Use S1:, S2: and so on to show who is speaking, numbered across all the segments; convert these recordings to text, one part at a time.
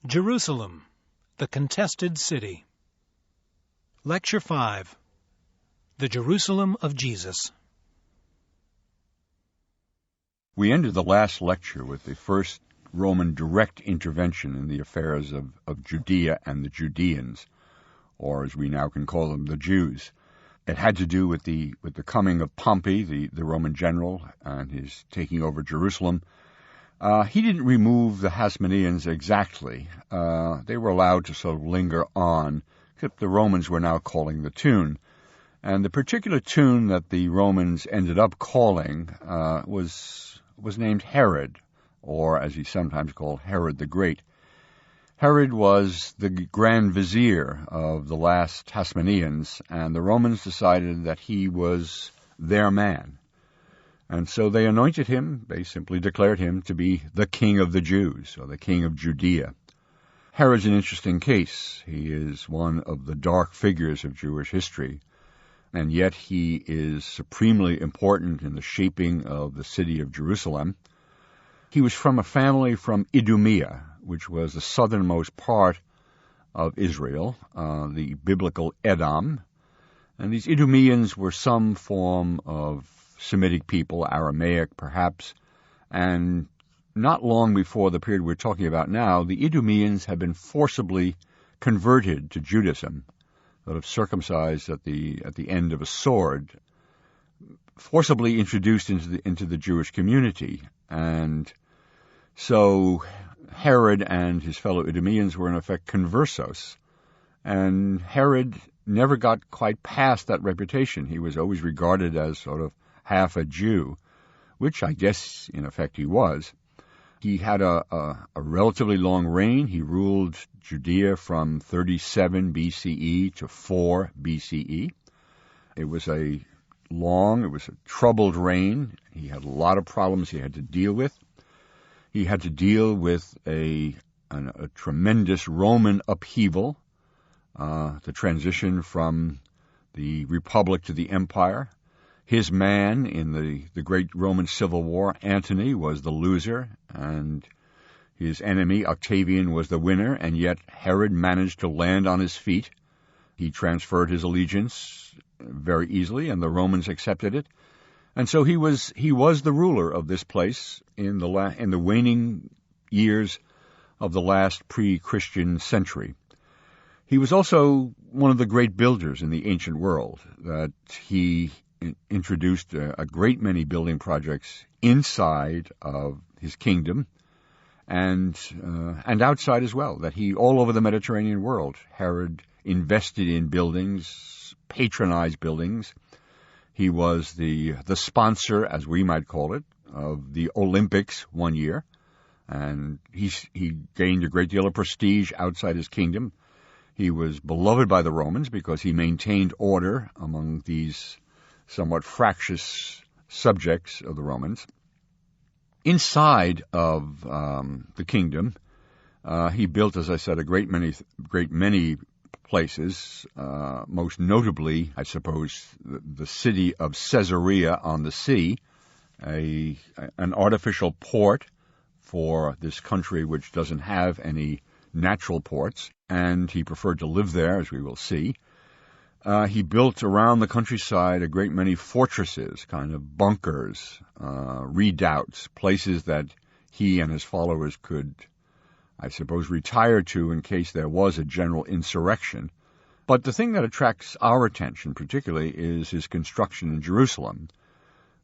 S1: Jerusalem, the Contested City. Lecture 5. The Jerusalem of Jesus.
S2: We ended the last lecture with the first Roman direct intervention in the affairs of Judea and the Judeans, or as we now can call them, the Jews. It had to do with the coming of Pompey, the Roman general, and his taking over Jerusalem. He didn't remove the Hasmoneans exactly. They were allowed to sort of linger on, except the Romans were now calling the tune. And the particular tune that the Romans ended up calling was named Herod, or as he's sometimes called, Herod the Great. Herod was the grand vizier of the last Hasmoneans, and the Romans decided that he was their man. And so they anointed him, they simply declared him to be the king of the Jews, or the king of Judea. Herod's an interesting case. He is one of the dark figures of Jewish history, and yet he is supremely important in the shaping of the city of Jerusalem. He was from a family from Idumea, which was the southernmost part of Israel, the biblical Edom. And these Idumeans were some form of Semitic people, Aramaic perhaps, and not long before the period we're talking about now, the Idumeans had been forcibly converted to Judaism, sort of circumcised at the end of a sword, forcibly introduced into the Jewish community. And so Herod and his fellow Idumeans were in effect conversos, and Herod never got quite past that reputation. He was always regarded as sort of half a Jew, which I guess in effect he was. He had a relatively long reign. He ruled Judea from 37 BCE to 4 BCE. It was a troubled reign. He had a lot of problems he had to deal with. He had to deal with a tremendous Roman upheaval, the transition from the Republic to the Empire. His man in the great Roman Civil War, Antony, was the loser, and his enemy, Octavian, was the winner, and yet Herod managed to land on his feet. He transferred his allegiance very easily, and the Romans accepted it. And so he was the ruler of this place in the waning years of the last pre-Christian century. He was also one of the great builders in the ancient world, that he introduced a great many building projects inside of his kingdom and outside as well, that he, all over the Mediterranean world, Herod invested in buildings, patronized buildings. He was the sponsor, as we might call it, of the Olympics one year, and he gained a great deal of prestige outside his kingdom. He was beloved by the Romans because he maintained order among these somewhat fractious subjects of the Romans. Inside of the kingdom, he built, as I said, a great many places, most notably, I suppose, the city of Caesarea on the sea, an artificial port for this country which doesn't have any natural ports, and he preferred to live there, as we will see. He built around the countryside a great many fortresses, kind of bunkers, redoubts, places that he and his followers could, I suppose, retire to in case there was a general insurrection. But the thing that attracts our attention particularly is his construction in Jerusalem,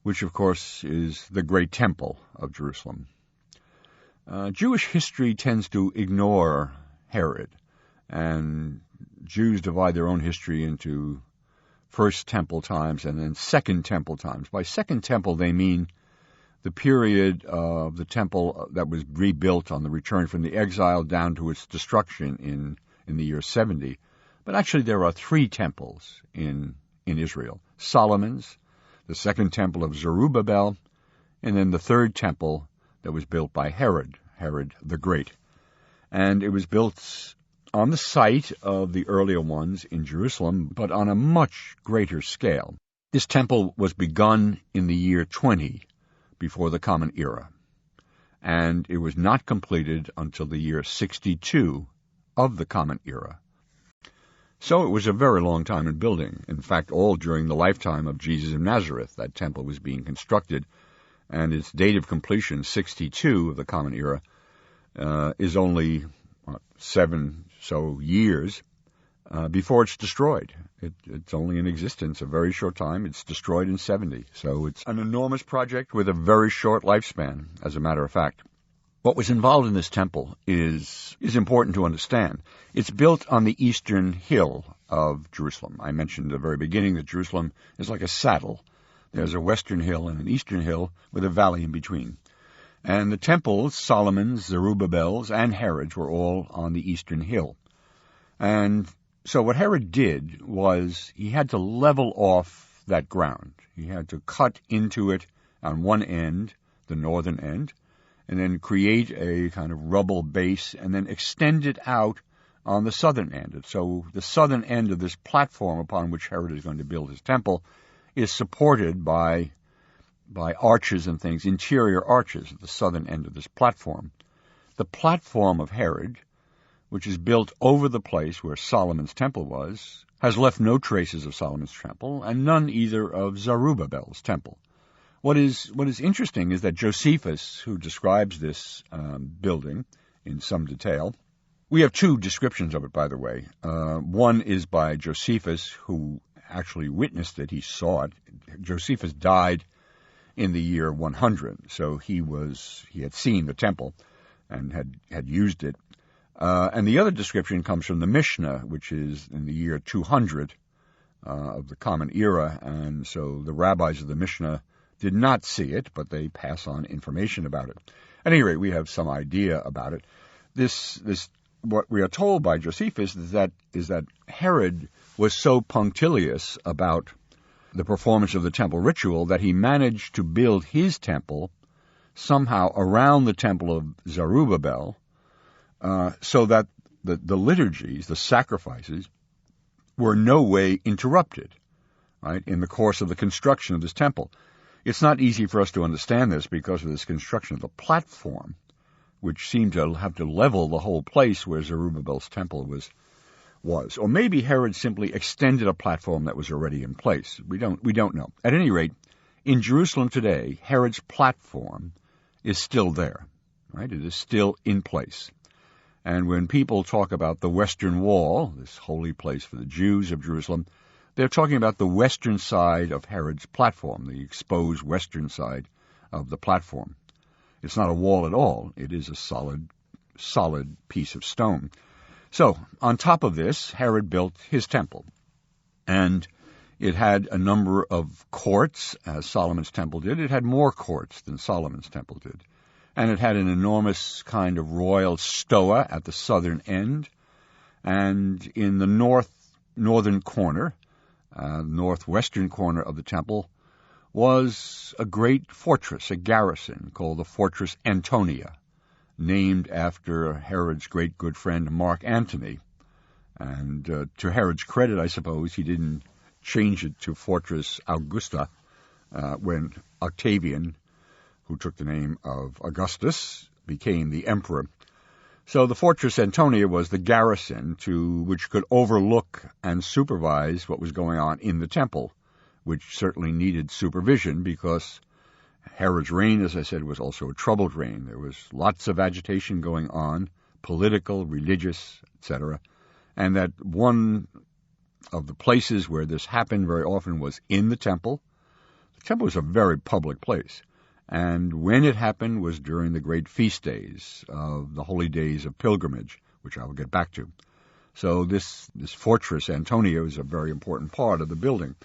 S2: which of course is the great temple of Jerusalem. Jewish history tends to ignore Herod, and Jews divide their own history into First Temple times and then Second Temple times. By Second Temple, they mean the period of the temple that was rebuilt on the return from the exile down to its destruction in the year 70. But actually there are 3 temples in Israel. Solomon's, the Second Temple of Zerubbabel, and then the Third Temple that was built by Herod the Great. And it was built on the site of the earlier ones in Jerusalem, but on a much greater scale. This temple was begun in the year 20 before the Common Era. and it was not completed until the year 62 of the Common Era. So it was a very long time in building. In fact, all during the lifetime of Jesus of Nazareth, that temple was being constructed, and its date of completion, 62 of the Common Era, is only 7 so years before it's destroyed. It's only in existence a very short time. It's destroyed in 70. So it's an enormous project with a very short lifespan, as a matter of fact. What was involved in this temple is important to understand. It's built on the eastern hill of Jerusalem. I mentioned at the very beginning that Jerusalem is like a saddle. There's a western hill and an eastern hill with a valley in between. And the temples, Solomon's, Zerubbabel's, and Herod's, were all on the eastern hill. And so what Herod did was he had to level off that ground. He had to cut into it on one end, the northern end, and then create a kind of rubble base and then extend it out on the southern end. So the southern end of this platform upon which Herod is going to build his temple is supported by arches and things, interior arches at the southern end of this platform. The platform of Herod, which is built over the place where Solomon's temple was, has left no traces of Solomon's temple and none either of Zerubbabel's temple. What is interesting is that Josephus, who describes this building in some detail, we have 2 descriptions of it, by the way. One is by Josephus, who actually witnessed it. He saw it. Josephus died in the year 100, so he had seen the temple and had used it. And the other description comes from the Mishnah, which is in the year 200 of the Common Era, and so the rabbis of the Mishnah did not see it, but they pass on information about it. At any rate, we have some idea about it. This what we are told by Josephus is that Herod was so punctilious about the performance of the temple ritual that he managed to build his temple somehow around the temple of Zerubbabel, so that the liturgies, the sacrifices, were no way interrupted, right, in the course of the construction of this temple. It's not easy for us to understand this because of this construction of the platform, which seemed to have to level the whole place where Zerubbabel's temple was. Or maybe Herod simply extended a platform that was already in place. We don't know. At any rate, in Jerusalem today, Herod's platform is still there, right? It is still in place. And when people talk about the Western Wall, this holy place for the Jews of Jerusalem, they're talking about the western side of Herod's platform, the exposed western side of the platform. It's not a wall at all. It is a solid piece of stone. So, on top of this, Herod built his temple. And it had a number of courts, as Solomon's temple did. It had more courts than Solomon's temple did. And it had an enormous kind of royal stoa at the southern end. And in the northern corner, northwestern corner of the temple, was a great fortress, a garrison, called the Fortress Antonia, named after Herod's great good friend Mark Antony. And to Herod's credit, I suppose, he didn't change it to Fortress Augusta when Octavian, who took the name of Augustus, became the emperor. So the Fortress Antonia was the garrison which could overlook and supervise what was going on in the temple, which certainly needed supervision because Herod's reign, as I said, was also a troubled reign. There was lots of agitation going on, political, religious, etc. And that one of the places where this happened very often was in the temple. The temple was a very public place. And when it happened was during the great feast days of the holy days of pilgrimage, which I will get back to. So this Fortress Antonia is a very important part of the building.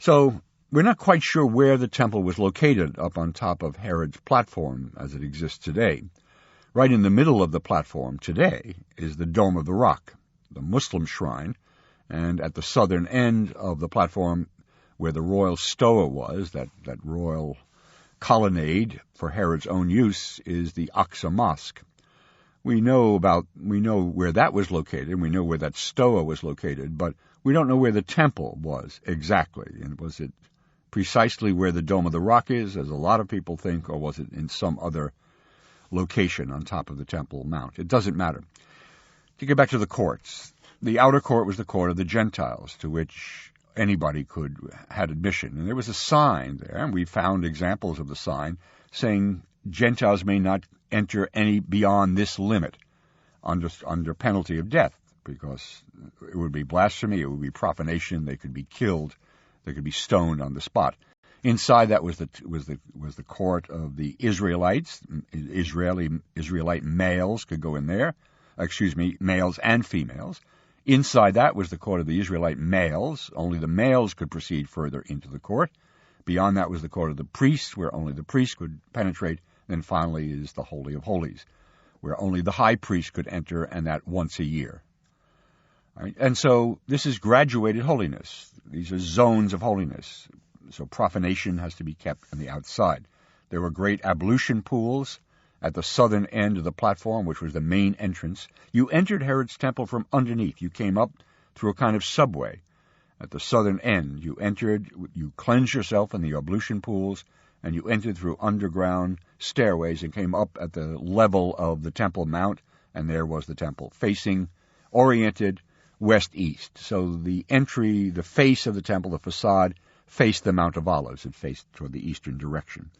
S2: So we're not quite sure where the temple was located up on top of Herod's platform as it exists today. Right in the middle of the platform today is the Dome of the Rock, the Muslim shrine, and at the southern end of the platform where the royal stoa was, that royal colonnade for Herod's own use, is the Aqsa Mosque. We know where that was located, and we know where that stoa was located, but we don't know where the temple was exactly. And was it precisely where the Dome of the Rock is, as a lot of people think, or was it in some other location on top of the Temple Mount. It doesn't matter. To get back to the courts, the outer court was the court of the Gentiles, to which anybody had admission. And there was a sign there, and we found examples of the sign saying Gentiles may not enter any beyond this limit under penalty of death, because it would be blasphemy, it would be profanation, they could be killed, they could be stoned on the spot. Inside that was the court of the Israelites. Israelite males could go in there. Males and females. Inside that was the court of the Israelite males. Only the males could proceed further into the court. Beyond that was the court of the priests, where only the priests could penetrate. Then finally is the Holy of Holies, where only the high priest could enter, and that once a year. Right? And so this is graduated holiness. These are zones of holiness. So profanation has to be kept on the outside. There were great ablution pools at the southern end of the platform, which was the main entrance. You entered Herod's temple from underneath. You came up through a kind of subway. At the southern end, you entered, you cleansed yourself in the ablution pools, and you entered through underground stairways and came up at the level of the Temple Mount, and there was the temple, oriented west-east. So the entry, the face of the temple, the facade, faced the Mount of Olives. It faced toward the eastern direction.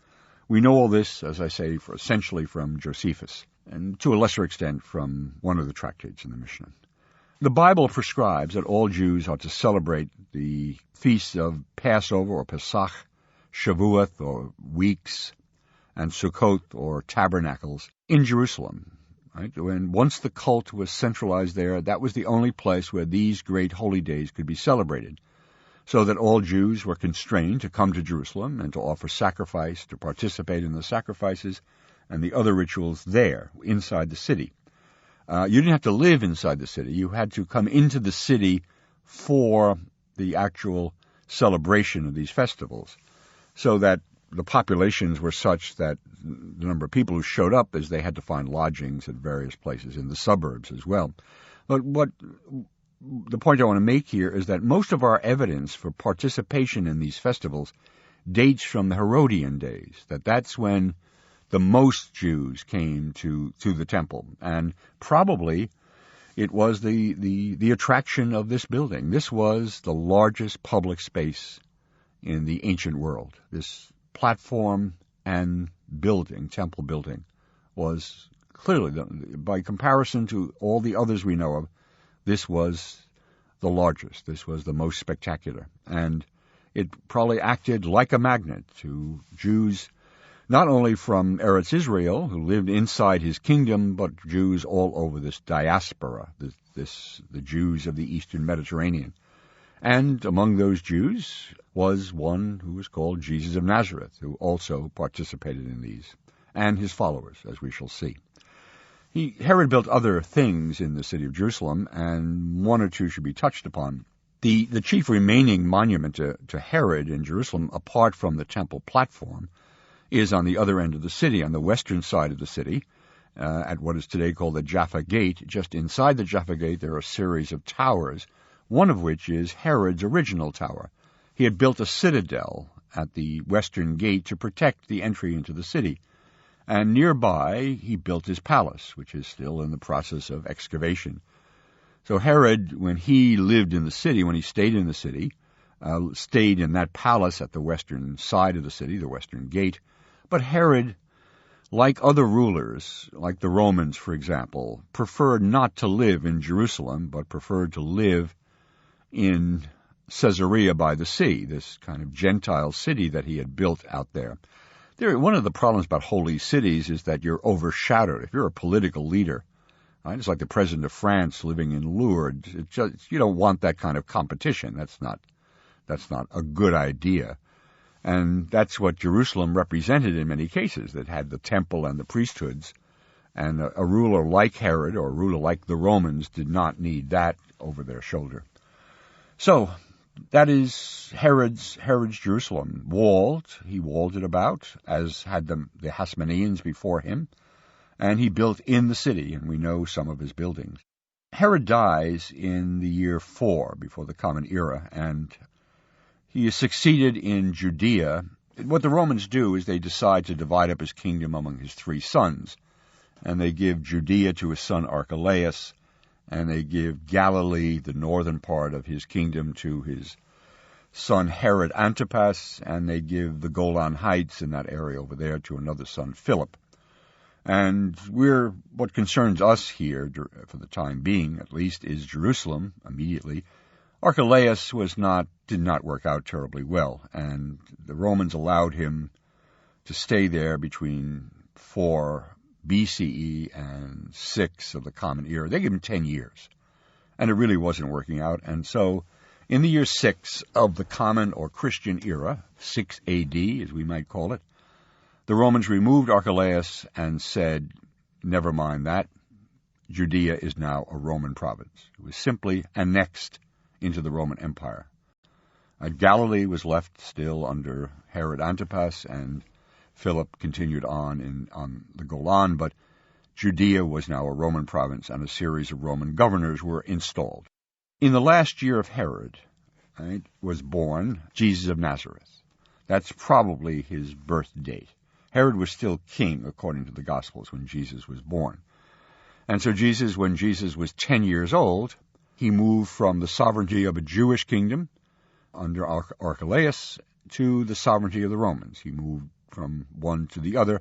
S2: We know all this, as I say, essentially from Josephus, and to a lesser extent from one of the tractates in the Mishnah. The Bible prescribes that all Jews are to celebrate the feasts of Passover or Pesach, Shavuot or weeks, and Sukkot or tabernacles in Jerusalem. Right? When once the cult was centralized there, that was the only place where these great holy days could be celebrated, so that all Jews were constrained to come to Jerusalem and to offer sacrifice, to participate in the sacrifices and the other rituals there, inside the city. You didn't have to live inside the city. You had to come into the city for the actual celebration of these festivals, so that the populations were such that the number of people who showed up is they had to find lodgings at various places in the suburbs as well. But the point I want to make here is that most of our evidence for participation in these festivals dates from the Herodian days, that's when the most Jews came to the temple. And probably it was the attraction of this building. This was the largest public space in the ancient world. This platform and building, temple building, was clearly, by comparison to all the others we know of, this was the largest. This was the most spectacular. And it probably acted like a magnet to Jews, not only from Eretz Israel, who lived inside his kingdom, but Jews all over this diaspora, the Jews of the Eastern Mediterranean. And among those Jews was one who was called Jesus of Nazareth, who also participated in these, and his followers, as we shall see. Herod built other things in the city of Jerusalem, and one or two should be touched upon. The chief remaining monument to Herod in Jerusalem, apart from the temple platform, is on the other end of the city, on the western side of the city, at what is today called the Jaffa Gate. Just inside the Jaffa Gate there are a series of towers, one of which is Herod's original tower. He had built a citadel at the western gate to protect the entry into the city. And nearby he built his palace, which is still in the process of excavation. So Herod, when he lived in the city, when he stayed in the city, stayed in that palace at the western side of the city, the western gate. But Herod, like other rulers, like the Romans, for example, preferred not to live in Jerusalem, but preferred to live in Caesarea by the sea, this kind of Gentile city that he had built out there. One of the problems about holy cities is that you're overshadowed. If you're a political leader, right, it's like the president of France living in Lourdes. You don't want that kind of competition. That's not a good idea. And that's what Jerusalem represented in many cases, that had the temple and the priesthoods. And a ruler like Herod or a ruler like the Romans did not need that over their shoulder. So that is Herod's Jerusalem, walled. He walled it about, as had the Hasmoneans before him, and he built in the city, and we know some of his buildings. Herod dies in the year 4 before the Common Era, and he is succeeded in Judea. What the Romans do is they decide to divide up his kingdom among his 3 sons, and they give Judea to his son Archelaus, and they give Galilee, the northern part of his kingdom, to his son Herod Antipas, and they give the Golan Heights in that area over there to another son, Philip. And what concerns us here, for the time being at least, is Jerusalem immediately. Archelaus did not work out terribly well, and the Romans allowed him to stay there between 4 BCE and 6 of the Common Era. They gave him 10 years, and it really wasn't working out. And so in the year 6 of the Common or Christian Era, 6 AD as we might call it, the Romans removed Archelaus and said, never mind that, Judea is now a Roman province. It was simply annexed into the Roman Empire. Galilee was left still under Herod Antipas, and Philip continued on the Golan, but Judea was now a Roman province, and a series of Roman governors were installed. In the last year of Herod, was born Jesus of Nazareth. That's probably his birth date. Herod was still king, according to the Gospels, when Jesus was born. And so when Jesus was 10 years old, he moved from the sovereignty of a Jewish kingdom under Archelaus to the sovereignty of the Romans. He moved from one to the other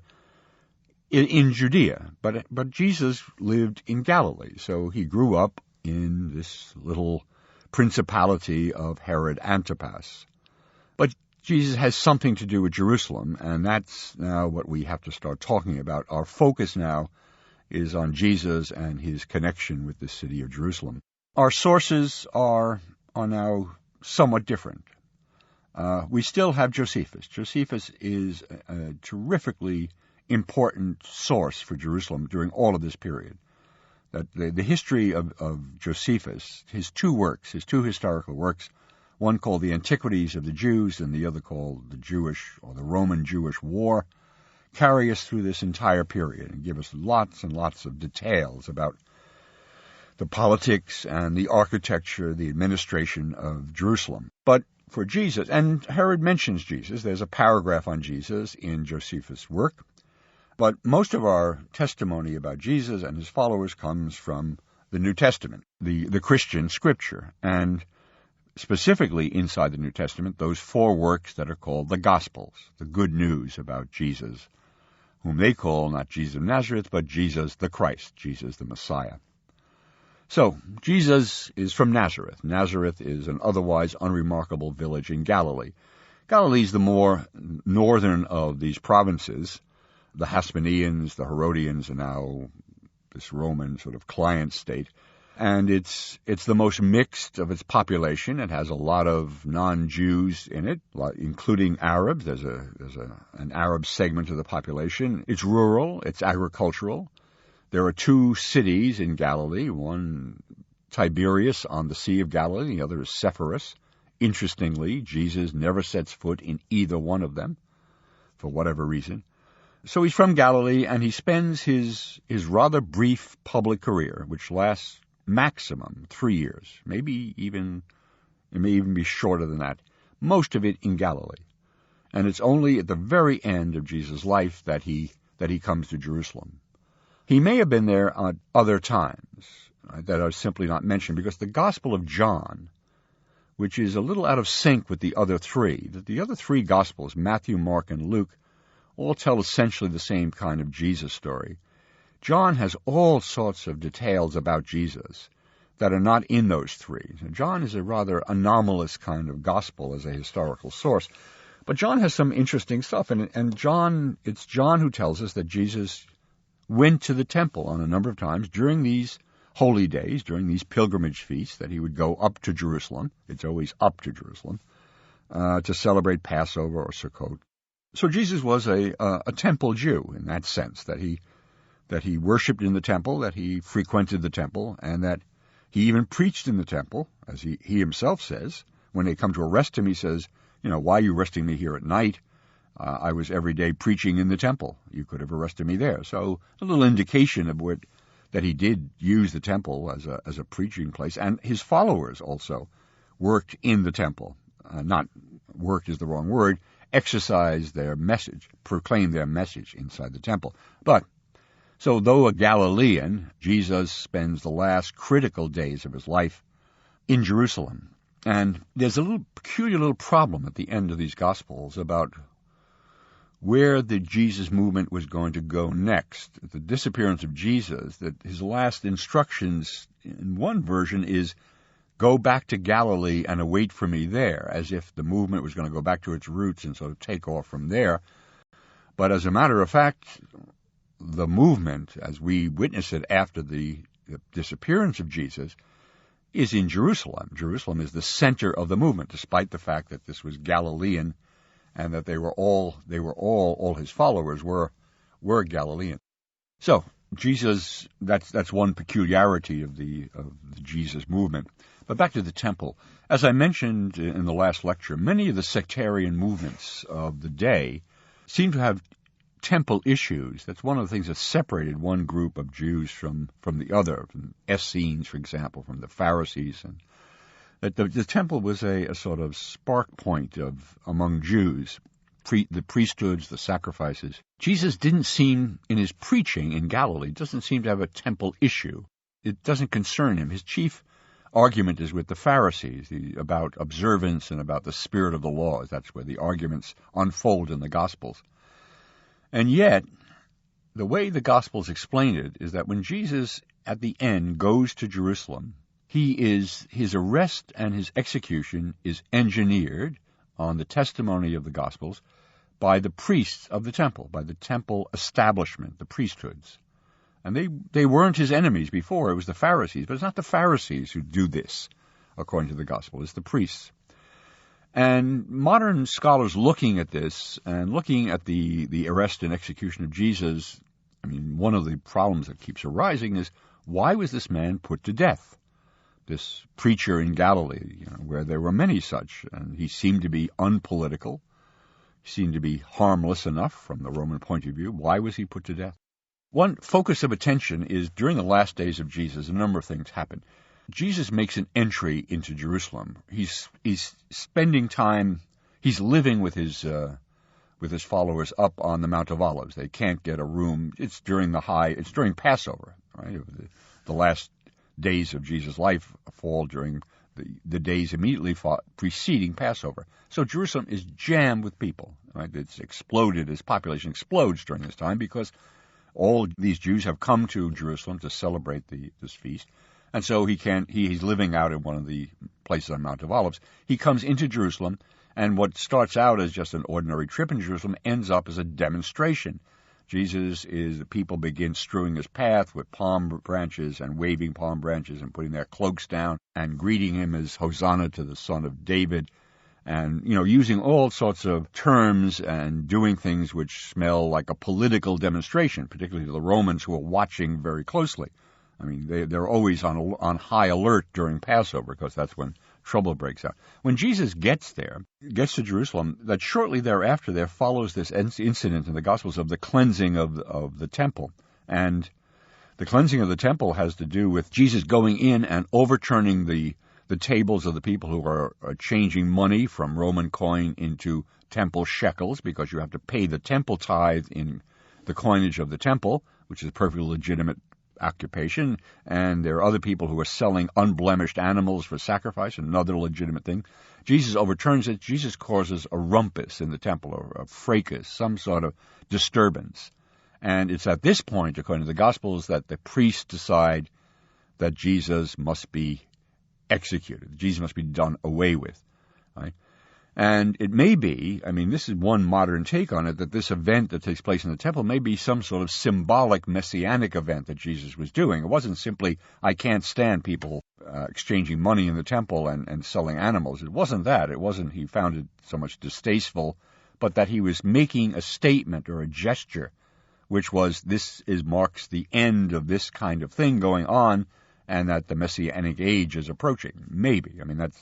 S2: in Judea. But Jesus lived in Galilee, so he grew up in this little principality of Herod Antipas. But Jesus has something to do with Jerusalem, and that's now what we have to start talking about. Our focus now is on Jesus and his connection with the city of Jerusalem. Our sources are now somewhat different. We still have Josephus. Josephus is a terrifically important source for Jerusalem during all of this period. That the history of Josephus, his two historical works, one called The Antiquities of the Jews and the other called the Jewish or the Roman-Jewish War, carry us through this entire period and give us lots and lots of details about the politics and the architecture, the administration of Jerusalem. But for Jesus, and Herod mentions Jesus, there's a paragraph on Jesus in Josephus' work, but most of our testimony about Jesus and his followers comes from the New Testament, the Christian scripture, and specifically inside the New Testament, those 4 works that are called the Gospels, the good news about Jesus, whom they call not Jesus of Nazareth, but Jesus the Christ, Jesus the Messiah. So, Jesus is from Nazareth. Nazareth is an otherwise unremarkable village in Galilee. Galilee is the more northern of these provinces. The Hasmoneans, the Herodians, are now this Roman sort of client state. And it's the most mixed of its population. It has a lot of non-Jews in it, including Arabs. There's an Arab segment of the population. It's rural. It's agricultural. There are 2 cities in Galilee, one Tiberias on the Sea of Galilee, the other is Sepphoris. Interestingly, Jesus never sets foot in either one of them, for whatever reason. So he's from Galilee, and he spends his rather brief public career, which lasts maximum 3 years, it may even be shorter than that, most of it in Galilee. And it's only at the very end of Jesus' life that he comes to Jerusalem. He may have been there at other times that are simply not mentioned, because the Gospel of John, which is a little out of sync with the other 3, the other 3 Gospels, Matthew, Mark, and Luke, all tell essentially the same kind of Jesus story. John has all sorts of details about Jesus that are not in those 3. So John is a rather anomalous kind of gospel as a historical source. But John has some interesting stuff, and it's John who tells us that Jesus went to the temple on a number of times during these holy days, during these pilgrimage feasts, that he would go up to Jerusalem. It's always up to Jerusalem, to celebrate Passover or Sukkot. So Jesus was a temple Jew in that sense, that he worshipped in the temple, that he frequented the temple, and that he even preached in the temple, as he himself says. When they come to arrest him, he says, why are you arresting me here at night? I was every day preaching in the temple. You could have arrested me there. So a little indication of that he did use the temple as a preaching place. And his followers also worked in the temple. Not worked is the wrong word. Exercised their message, proclaimed their message inside the temple. But So though a Galilean, Jesus spends the last critical days of his life in Jerusalem. And there's a peculiar little problem at the end of these Gospels about where the Jesus movement was going to go next. The disappearance of Jesus, that his last instructions in one version is, go back to Galilee and await for me there, as if the movement was going to go back to its roots and sort of take off from there. But as a matter of fact, the movement, as we witness it after the disappearance of Jesus, is in Jerusalem. Jerusalem is the center of the movement, despite the fact that this was Galilean and that all his followers were Galilean. So Jesus, that's one peculiarity of the Jesus movement. But back to the temple. As I mentioned in the last lecture, many of the sectarian movements of the day seem to have temple issues. That's one of the things that separated one group of Jews from the other, from Essenes, for example, from the Pharisees. And that the temple was a sort of spark point among Jews, the priesthoods, the sacrifices. Jesus didn't seem, in his preaching in Galilee, doesn't seem to have a temple issue. It doesn't concern him. His chief argument is with the Pharisees, about observance and about the spirit of the laws. That's where the arguments unfold in the Gospels. And yet, the way the Gospels explain it is that when Jesus, at the end, goes to Jerusalem, his arrest and his execution is engineered on the testimony of the Gospels by the priests of the temple, by the temple establishment, the priesthoods. And they weren't his enemies before. It was the Pharisees. But it's not the Pharisees who do this, according to the Gospel. It's the priests. And modern scholars looking at this and looking at the arrest and execution of Jesus, I mean, one of the problems that keeps arising is, why was this man put to death? This preacher in Galilee, where there were many such, and he seemed to be unpolitical, he seemed to be harmless enough from the Roman point of view. Why was he put to death? One focus of attention is during the last days of Jesus, a number of things happen. Jesus makes an entry into Jerusalem. He's spending time, he's living with his followers up on the Mount of Olives. They can't get a room. It's during Passover, right? The last days of Jesus' life fall during the days immediately preceding Passover. So Jerusalem is jammed with people, right? It's exploded, its population explodes during this time because all these Jews have come to Jerusalem to celebrate this feast. And so he's living out in one of the places on Mount of Olives. He comes into Jerusalem, and what starts out as just an ordinary trip in Jerusalem ends up as a demonstration. People begin strewing his path with palm branches and waving palm branches and putting their cloaks down and greeting him as Hosanna to the Son of David, and, using all sorts of terms and doing things which smell like a political demonstration, particularly to the Romans who are watching very closely. I mean, they're always on high alert during Passover because that's when trouble breaks out. When Jesus gets to Jerusalem, that shortly thereafter there follows this incident in the Gospels of the cleansing of the temple. And the cleansing of the temple has to do with Jesus going in and overturning the tables of the people who are changing money from Roman coin into temple shekels, because you have to pay the temple tithe in the coinage of the temple, which is a perfectly legitimate occupation. And there are other people who are selling unblemished animals for sacrifice, another legitimate thing. Jesus overturns it. Jesus causes a rumpus in the temple, or a fracas, some sort of disturbance. And it's at this point, according to the Gospels, that the priests decide that Jesus must be executed. Jesus must be done away with. Right? And it may be, this is one modern take on it, that this event that takes place in the temple may be some sort of symbolic messianic event that Jesus was doing. It wasn't simply, I can't stand people exchanging money in the temple and selling animals. It wasn't that. It wasn't he found it so much distasteful, but that he was making a statement or a gesture, which was, marks the end of this kind of thing going on, and that the Messianic age is approaching. Maybe.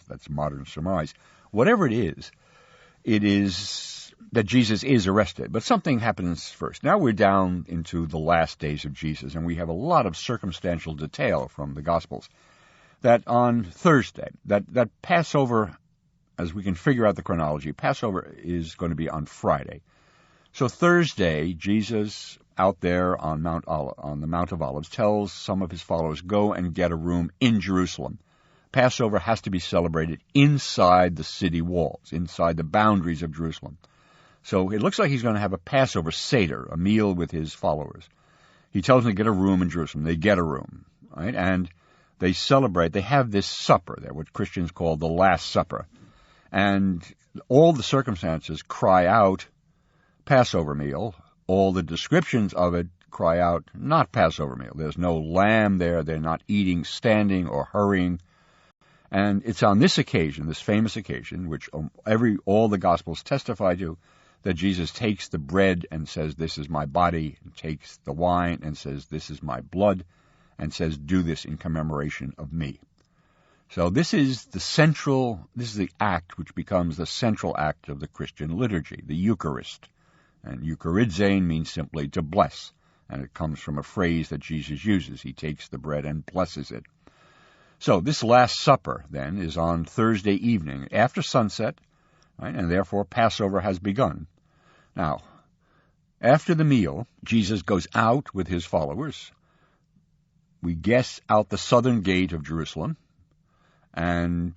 S2: That's modern surmise. Whatever it is that Jesus is arrested. But something happens first. Now we're down into the last days of Jesus, and we have a lot of circumstantial detail from the Gospels. That on Thursday, that Passover, as we can figure out the chronology, Passover is going to be on Friday. So Thursday, Jesus, out there on the Mount of Olives, tells some of his followers, go and get a room in Jerusalem. Passover has to be celebrated inside the city walls, inside the boundaries of Jerusalem. So it looks like he's going to have a Passover Seder, a meal with his followers. He tells them to get a room in Jerusalem. They get a room, right? And they celebrate. They have this supper there, what Christians call the Last Supper. And all the circumstances cry out Passover meal. All the descriptions of it cry out not Passover meal. There's no lamb there. They're not eating standing or hurrying. And it's on this occasion, this famous occasion, which all the Gospels testify to, that Jesus takes the bread and says, this is my body, and takes the wine and says, this is my blood, and says, do this in commemoration of me. So this is the act which becomes the central act of the Christian liturgy, the Eucharist. And Eucharizzein means simply to bless, and it comes from a phrase that Jesus uses. He takes the bread and blesses it. So this Last Supper, then, is on Thursday evening after sunset, right, and therefore Passover has begun. Now, after the meal, Jesus goes out with his followers. We guess out the southern gate of Jerusalem and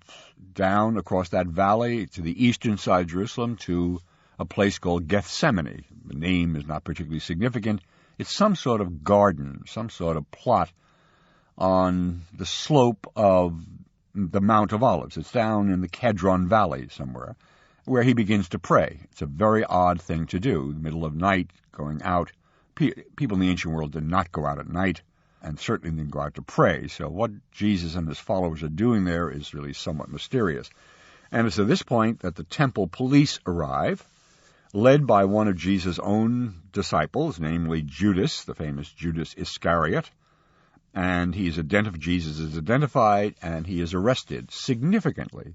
S2: down across that valley to the eastern side of Jerusalem to a place called Gethsemane. The name is not particularly significant. It's some sort of garden, some sort of plot on the slope of the Mount of Olives. It's down in the Kedron Valley somewhere, where he begins to pray. It's a very odd thing to do, middle of night, going out. People in the ancient world did not go out at night, and certainly didn't go out to pray. So what Jesus and his followers are doing there is really somewhat mysterious. And it's at this point that the temple police arrive, led by one of Jesus' own disciples, namely Judas, the famous Judas Iscariot. And Jesus is identified, and he is arrested. Significantly,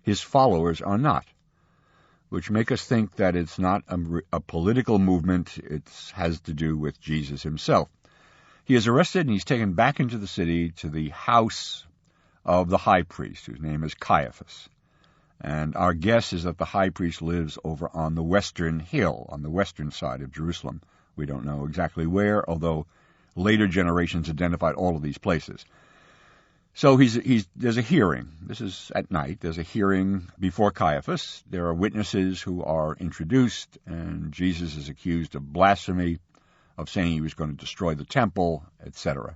S2: his followers are not, which make us think that it's not a political movement. It has to do with Jesus himself. He is arrested, and he's taken back into the city to the house of the high priest, whose name is Caiaphas. And our guess is that the high priest lives over on the western hill, on the western side of Jerusalem. We don't know exactly where, although later generations identified all of these places. So there's a hearing. This is at night. There's a hearing before Caiaphas. There are witnesses who are introduced, and Jesus is accused of blasphemy, of saying he was going to destroy the temple, etc.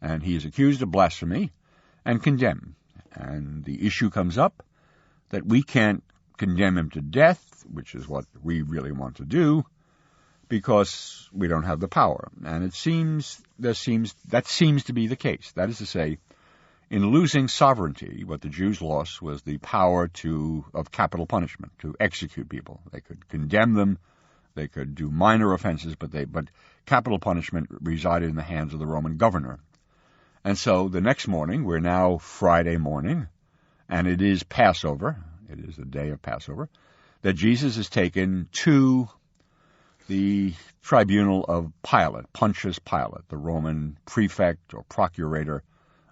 S2: And he is accused of blasphemy and condemned. And the issue comes up that we can't condemn him to death, which is what we really want to do, because we don't have the power. And that seems to be the case. That is to say, in losing sovereignty, what the Jews lost was the power of capital punishment, to execute people. They could condemn them, they could do minor offenses, but capital punishment resided in the hands of the Roman governor. And so the next morning, we're now Friday morning, and it is Passover, it is the day of Passover, that Jesus is taken to the tribunal of Pilate, Pontius Pilate, the Roman prefect or procurator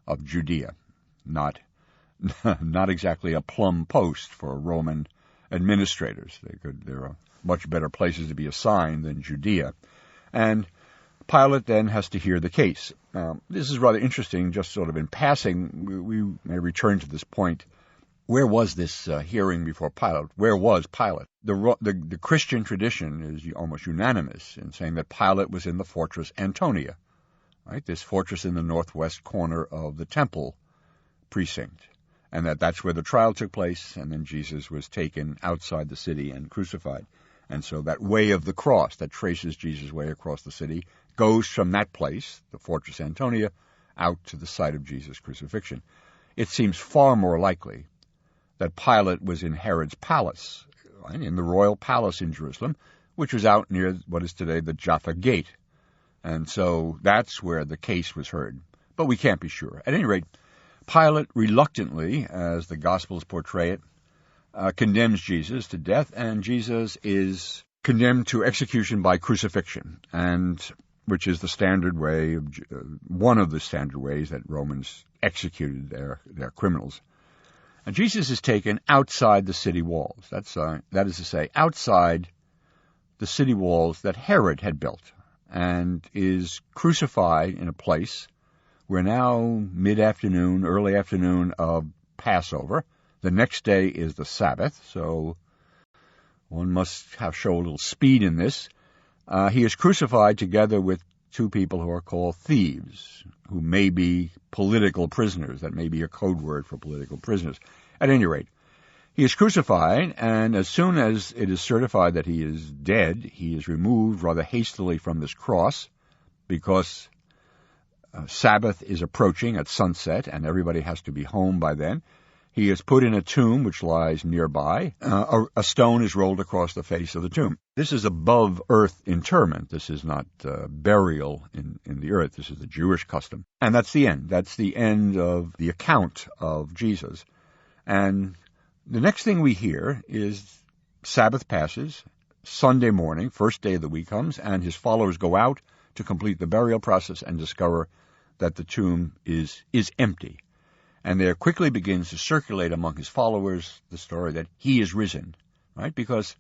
S2: of Judea. Not exactly a plum post for Roman administrators. There are much better places to be assigned than Judea. And Pilate then has to hear the case. This is rather interesting, just sort of in passing. We may return to this point. Where was this hearing before Pilate? Where was Pilate? The Christian tradition is almost unanimous in saying that Pilate was in the fortress Antonia, right? This fortress in the northwest corner of the temple precinct, and that's where the trial took place, and then Jesus was taken outside the city and crucified. And so that way of the cross that traces Jesus' way across the city goes from that place, the fortress Antonia, out to the site of Jesus' crucifixion. It seems far more likely that Pilate was in Herod's palace, right, in the royal palace in Jerusalem, which was out near what is today the Jaffa Gate. And so that's where the case was heard. But we can't be sure. At any rate, Pilate reluctantly, as the Gospels portray it, condemns Jesus to death, and Jesus is condemned to execution by crucifixion, and which is the standard way, one of the standard ways that Romans executed their criminals. And Jesus is taken outside the city walls. That is to say, outside the city walls that Herod had built and is crucified in a place where now mid-afternoon, early afternoon of Passover. The next day is the Sabbath, so one must show a little speed in this. He is crucified together with two people who are called thieves, who may be political prisoners. That may be a code word for political prisoners. At any rate, he is crucified, and as soon as it is certified that he is dead, he is removed rather hastily from this cross, because Sabbath is approaching at sunset, and everybody has to be home by then. He is put in a tomb which lies nearby. A stone is rolled across the face of the tomb. This is above earth interment. This is not burial in the earth. This is the Jewish custom. And that's the end. That's the end of the account of Jesus. And the next thing we hear is Sabbath passes, Sunday morning, first day of the week comes, and his followers go out to complete the burial process and discover that the tomb is empty. And there quickly begins to circulate among his followers the story that he is risen, right? Because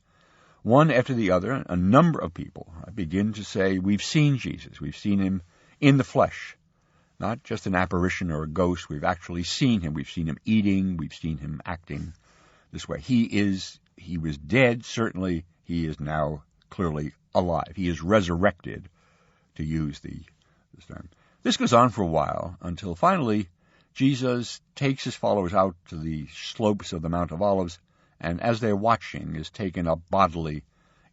S2: one after the other, a number of people begin to say, we've seen Jesus. We've seen him in the flesh, not just an apparition or a ghost. We've actually seen him. We've seen him eating. We've seen him acting this way. He was dead. Certainly, he is now clearly alive. He is resurrected, to use this term. This goes on for a while until finally Jesus takes his followers out to the slopes of the Mount of Olives, and as they're watching, is taken up bodily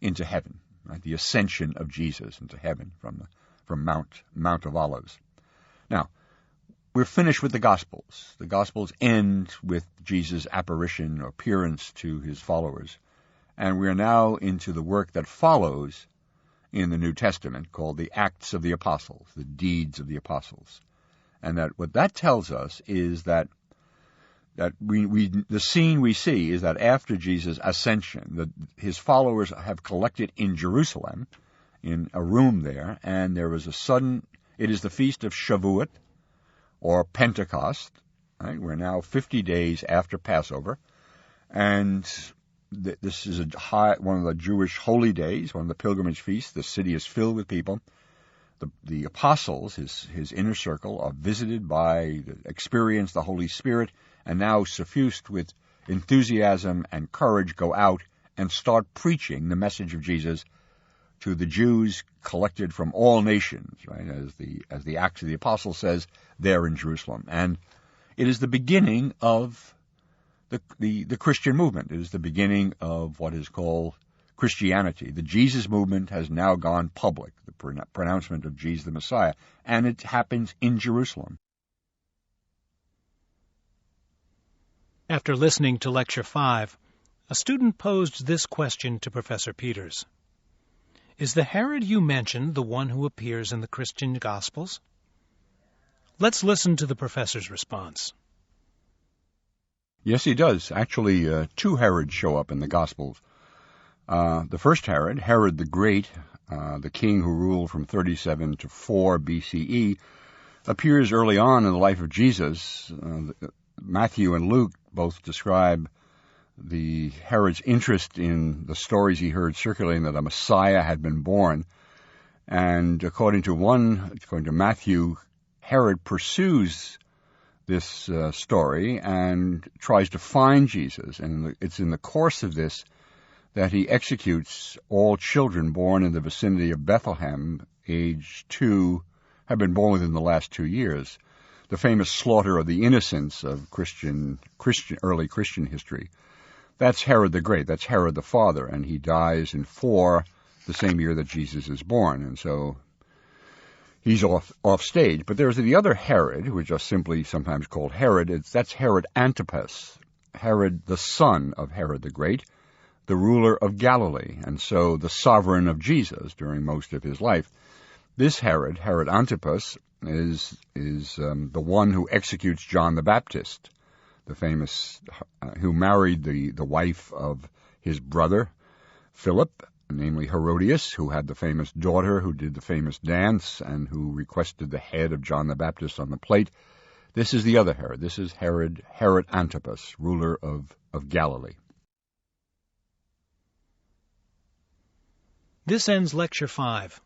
S2: into heaven, right? The ascension of Jesus into heaven from Mount of Olives. Now, we're finished with the Gospels. The Gospels end with Jesus' apparition or appearance to his followers, and we are now into the work that follows in the New Testament, called the Acts of the Apostles, the deeds of the apostles. And that what that tells us is that the scene we see is that after Jesus' ascension, his followers have collected in Jerusalem, in a room there, and there was it is the feast of Shavuot, or Pentecost, right? We're now 50 days after Passover, and this is one of the Jewish holy days, one of the pilgrimage feasts. The city is filled with people. The apostles, his inner circle, are visited experience the Holy Spirit, and now suffused with enthusiasm and courage go out and start preaching the message of Jesus to the Jews collected from all nations, right? As the Acts of the Apostles says, there in Jerusalem. And it is the beginning of the Christian movement. It is the beginning of what is called Christianity. The Jesus movement has now gone public, the pronouncement of Jesus the Messiah, and it happens in Jerusalem.
S1: After listening to Lecture 5, a student posed this question to Professor Peters. Is the Herod you mentioned the one who appears in the Christian Gospels? Let's listen to the professor's response.
S2: Yes, he does. Actually, two Herods show up in the Gospels. The first Herod, Herod the Great, the king who ruled from 37 to 4 BCE, appears early on in the life of Jesus. Matthew and Luke both describe the Herod's interest in the stories he heard circulating that a Messiah had been born. And according to Matthew, Herod pursues this story and tries to find Jesus. And it's in the course of this that he executes all children born in the vicinity of Bethlehem, age 2, have been born within the last 2 years. The famous slaughter of the innocents of early Christian history. That's Herod the Great. That's Herod the Father, and he dies in 4, the same year that Jesus is born. And so he's off stage. But there's the other Herod, who is just simply sometimes called Herod. That's Herod Antipas, Herod the son of Herod the Great, the ruler of Galilee, and so the sovereign of Jesus during most of his life. This Herod Antipas, is the one who executes John the Baptist, the famous, who married the wife of his brother Philip, namely Herodias, who had the famous daughter who did the famous dance and who requested the head of John the Baptist on the plate. This is the other Herod. This is Herod Antipas, ruler of Galilee.
S1: This ends Lecture 5.